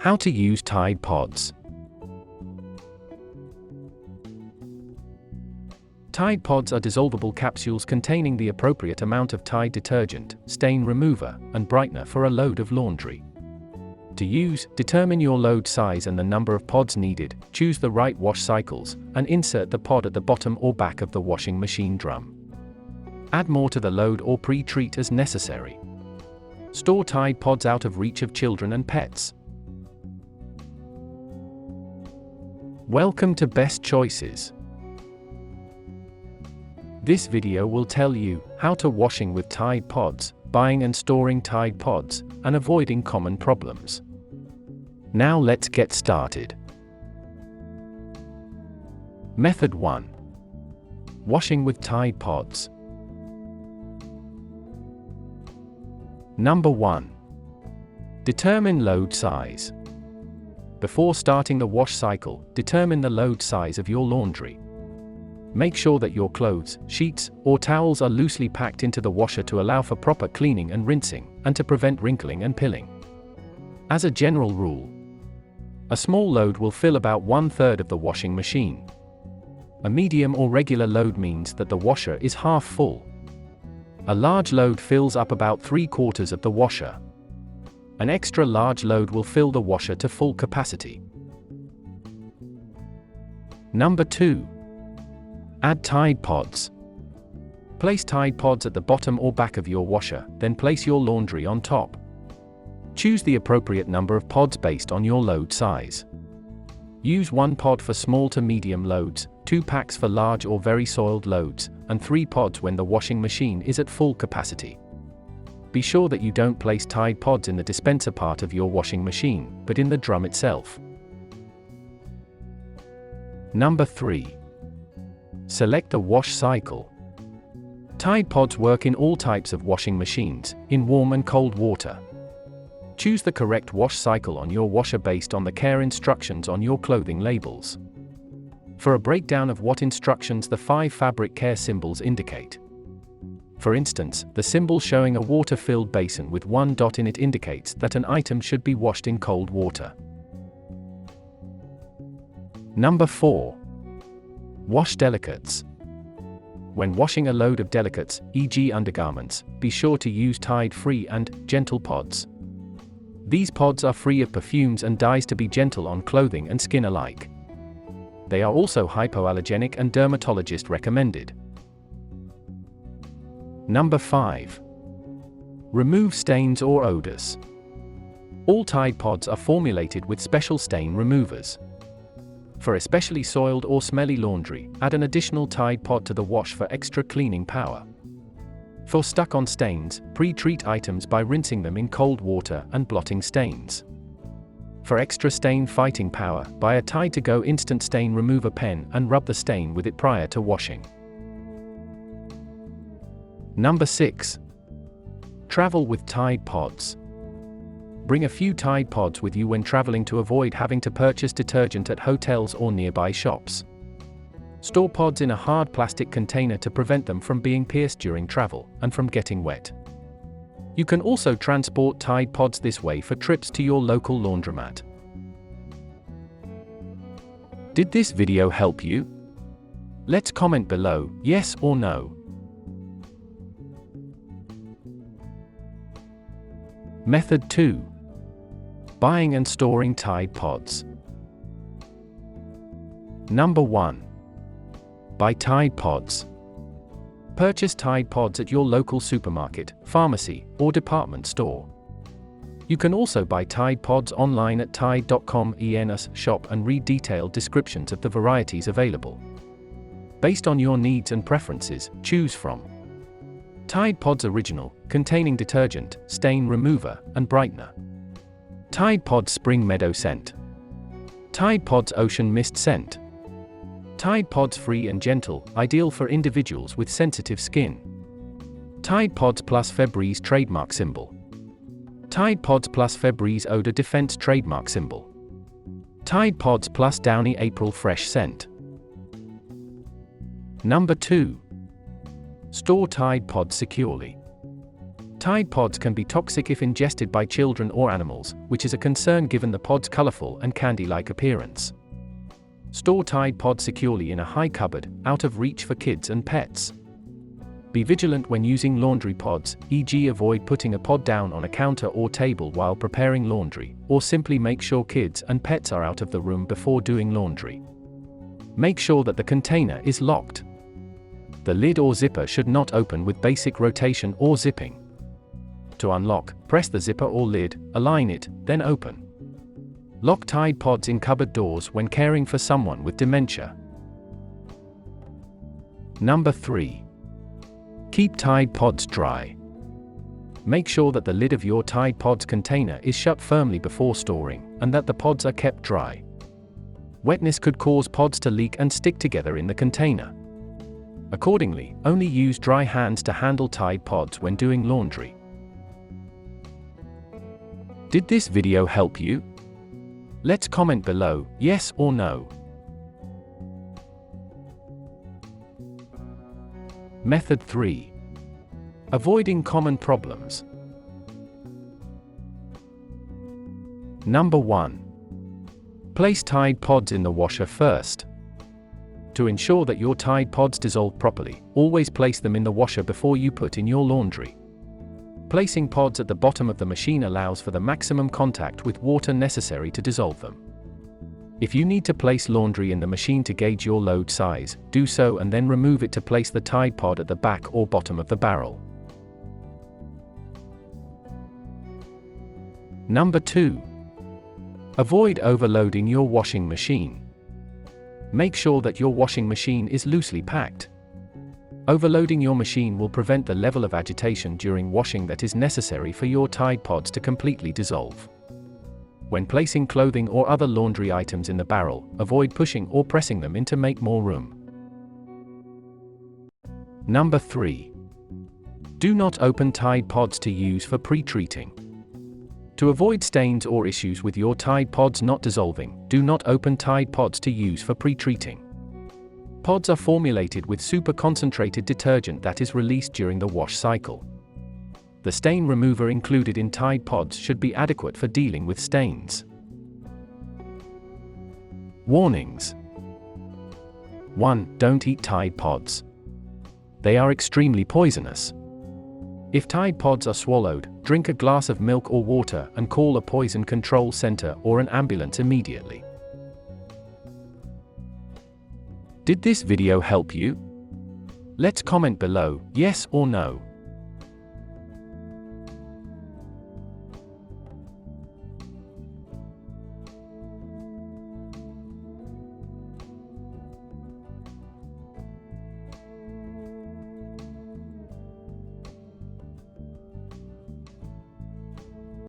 How to use Tide Pods. Tide Pods are dissolvable capsules containing the appropriate amount of Tide detergent, stain remover, and brightener for a load of laundry. To use, determine your load size and the number of pods needed, choose the right wash cycles, and insert the pod at the bottom or back of the washing machine drum. Add more to the load or pre-treat as necessary. Store Tide Pods out of reach of children and pets. Welcome to Best Choices. This video will tell you how to washing with Tide Pods, buying and storing Tide Pods, and avoiding common problems. Now let's get started. Method 1. Washing with Tide Pods. Number 1. Determine load size. Before starting the wash cycle, determine the load size of your laundry. Make sure that your clothes, sheets, or towels are loosely packed into the washer to allow for proper cleaning and rinsing, and to prevent wrinkling and pilling. As a general rule, a small load will fill about 1/3 of the washing machine. A medium or regular load means that the washer is half full. A large load fills up about 3/4 of the washer. An extra large load will fill the washer to full capacity. Number 2. Add Tide Pods. Place Tide Pods at the bottom or back of your washer, then place your laundry on top. Choose the appropriate number of pods based on your load size. Use 1 pod for small to medium loads, 2 packs for large or very soiled loads, and 3 pods when the washing machine is at full capacity. Be sure that you don't place Tide Pods in the dispenser part of your washing machine, but in the drum itself. Number 3. Select the wash cycle. Tide Pods work in all types of washing machines, in warm and cold water. Choose the correct wash cycle on your washer based on the care instructions on your clothing labels. For a breakdown of what instructions the 5 fabric care symbols indicate. For instance, the symbol showing a water-filled basin with 1 dot in it indicates that an item should be washed in cold water. Number 4. Wash delicates. When washing a load of delicates, e.g. undergarments, be sure to use Tide-free and gentle pods. These pods are free of perfumes and dyes to be gentle on clothing and skin alike. They are also hypoallergenic and dermatologist recommended. Number 5. Remove stains or odors. All Tide Pods are formulated with special stain removers. For especially soiled or smelly laundry, add an additional Tide Pod to the wash for extra cleaning power. For stuck-on stains, pre-treat items by rinsing them in cold water and blotting stains. For extra stain-fighting power, buy a Tide to Go instant stain remover pen and rub the stain with it prior to washing. Number 6. Travel with Tide Pods. Bring a few Tide Pods with you when traveling to avoid having to purchase detergent at hotels or nearby shops. Store pods in a hard plastic container to prevent them from being pierced during travel, and from getting wet. You can also transport Tide Pods this way for trips to your local laundromat. Did this video help you? Let's comment below, yes or no. Method 2. Buying and storing Tide Pods. Number 1. Buy Tide Pods. Purchase Tide Pods at your local supermarket, pharmacy, or department store. You can also buy Tide Pods online at tide.com/ens shop and read detailed descriptions of the varieties available. Based on your needs and preferences, choose from Tide Pods Original, containing detergent, stain remover, and brightener. Tide Pods Spring Meadow Scent. Tide Pods Ocean Mist Scent. Tide Pods Free and Gentle, ideal for individuals with sensitive skin. Tide Pods Plus Febreze trademark symbol. Tide Pods Plus Febreze Odor Defense trademark symbol. Tide Pods Plus Downy April Fresh Scent. Number 2. Store Tide Pods securely. Tide Pods can be toxic if ingested by children or animals, which is a concern given the pod's colorful and candy-like appearance. Store Tide Pods securely in a high cupboard, out of reach for kids and pets. Be vigilant when using laundry pods, e.g. avoid putting a pod down on a counter or table while preparing laundry, or simply make sure kids and pets are out of the room before doing laundry. Make sure that the container is locked. The lid or zipper should not open with basic rotation or zipping. To unlock, press the zipper or lid, align it, then open. Lock Tide Pods in cupboard doors when caring for someone with dementia. Number 3. Keep Tide Pods dry. Make sure that the lid of your Tide Pods container is shut firmly before storing, and that the pods are kept dry. Wetness could cause pods to leak and stick together in the container. Accordingly, only use dry hands to handle Tide Pods when doing laundry. Did this video help you? Let's comment below, yes or no. Method 3. Avoiding common problems. Number 1. Place Tide Pods in the washer first. To ensure that your Tide Pods dissolve properly, always place them in the washer before you put in your laundry. Placing pods at the bottom of the machine allows for the maximum contact with water necessary to dissolve them. If you need to place laundry in the machine to gauge your load size, do so and then remove it to place the Tide Pod at the back or bottom of the barrel. Number 2. Avoid overloading your washing machine. Make sure that your washing machine is loosely packed. Overloading your machine will prevent the level of agitation during washing that is necessary for your Tide Pods to completely dissolve. When placing clothing or other laundry items in the barrel, avoid pushing or pressing them in to make more room. Number 3. Do not open Tide Pods to use for pre-treating. To avoid stains or issues with your Tide Pods not dissolving, do not open Tide Pods to use for pre-treating. Pods are formulated with super concentrated detergent that is released during the wash cycle. The stain remover included in Tide Pods should be adequate for dealing with stains. Warnings. 1. Don't eat Tide Pods. They are extremely poisonous. If Tide Pods are swallowed, drink a glass of milk or water and call a poison control center or an ambulance immediately. Did this video help you? Let's comment below, yes or no.